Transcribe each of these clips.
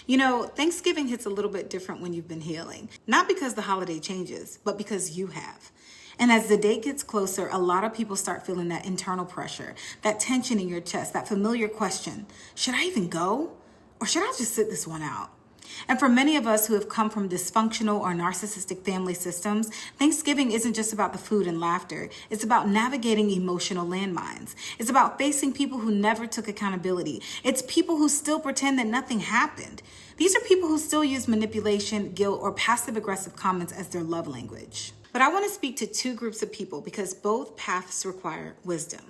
You know, Thanksgiving hits a little bit different when you've been healing. Not because the holiday changes, but because you have. And as the date gets closer, a lot of people start feeling that internal pressure, that tension in your chest, that familiar question, should I even go? Or should I just sit this one out? And for many of us who have come from dysfunctional or narcissistic family systems, Thanksgiving isn't just about the food and laughter. It's about navigating emotional landmines. It's about facing people who never took accountability. It's people who still pretend that nothing happened. These are people who still use manipulation, guilt, or passive-aggressive comments as their love language. But I want to speak to two groups of people because both paths require wisdom.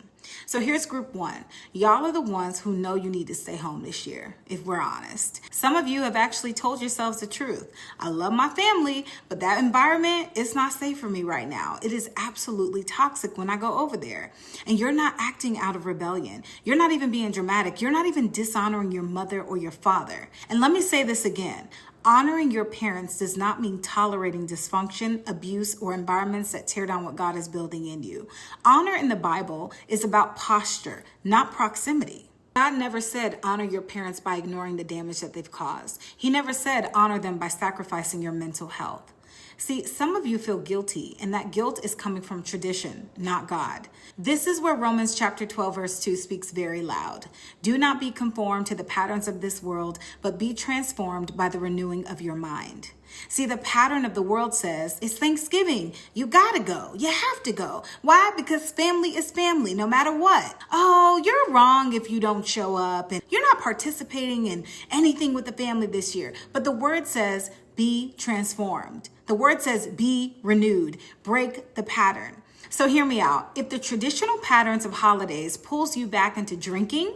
So here's group one. Y'all are the ones who know you need to stay home this year, if we're honest. Some of you have actually told yourselves the truth. I love my family, but that environment is not safe for me right now. It is absolutely toxic when I go over there. And you're not acting out of rebellion. You're not even being dramatic. You're not even dishonoring your mother or your father. And let me say this again. Honoring your parents does not mean tolerating dysfunction, abuse, or environments that tear down what God is building in you. Honor in the Bible is about posture, not proximity. God never said honor your parents by ignoring the damage that they've caused. He never said honor them by sacrificing your mental health. See, some of you feel guilty, and that guilt is coming from tradition, not God. This is where Romans chapter 12, verse 2 speaks very loud. Do not be conformed to the patterns of this world, but be transformed by the renewing of your mind. See, the pattern of the world says, it's Thanksgiving. You gotta go. You have to go. Why? Because family is family, no matter what. Oh, you're wrong if you don't show up, and you're not participating in anything with the family this year. But the word says, be transformed. The word says, be renewed. Break the pattern. So hear me out. If the traditional patterns of holidays pulls you back into drinking,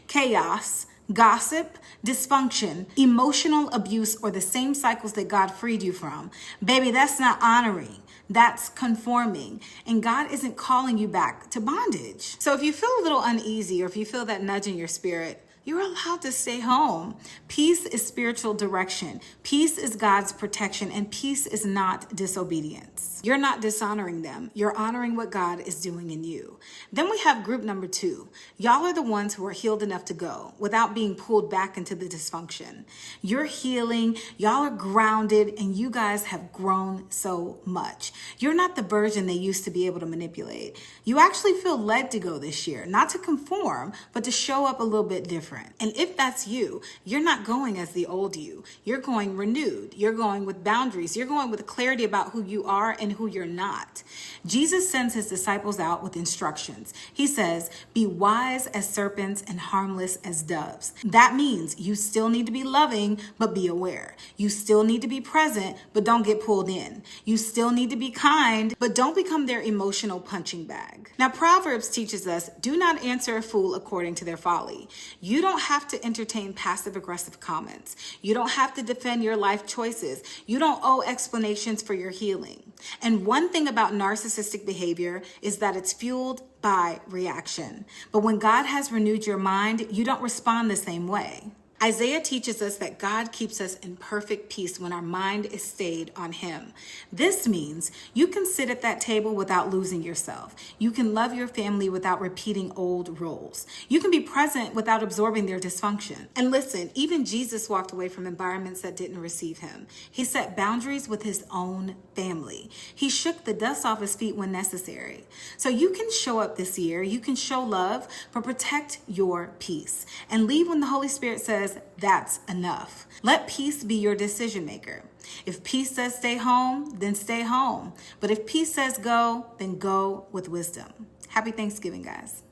chaos, gossip, dysfunction, emotional abuse, or the same cycles that God freed you from, baby, that's not honoring. That's conforming. And God isn't calling you back to bondage. So if you feel a little uneasy, or if you feel that nudge in your spirit, you're allowed to stay home. Peace is spiritual direction. Peace is God's protection, and peace is not disobedience. You're not dishonoring them. You're honoring what God is doing in you. Then we have group number two. Y'all are the ones who are healed enough to go without being pulled back into the dysfunction. You're healing. Y'all are grounded, and you guys have grown so much. You're not the version they used to be able to manipulate. You actually feel led to go this year, not to conform, but to show up a little bit different. And if that's you, you're not going as the old you. You're going renewed. You're going with boundaries. You're going with clarity about who you are and who you're not. Jesus sends his disciples out with instructions. He says, be wise as serpents and harmless as doves. That means you still need to be loving, but be aware. You still need to be present, but don't get pulled in. You still need to be kind, but don't become their emotional punching bag. Now, Proverbs teaches us, do not answer a fool according to their folly. You don't have to entertain passive-aggressive comments. You don't have to defend your life choices. You don't owe explanations for your healing. And one thing about narcissistic behavior is that it's fueled by reaction. But when God has renewed your mind, you don't respond the same way. Isaiah teaches us that God keeps us in perfect peace when our mind is stayed on him. This means you can sit at that table without losing yourself. You can love your family without repeating old roles. You can be present without absorbing their dysfunction. And listen, even Jesus walked away from environments that didn't receive him. He set boundaries with his own family. He shook the dust off his feet when necessary. So you can show up this year. You can show love, but protect your peace. And leave when the Holy Spirit says, that's enough. Let peace be your decision maker. If peace says stay home, then stay home. But if peace says go, then go with wisdom. Happy Thanksgiving, guys.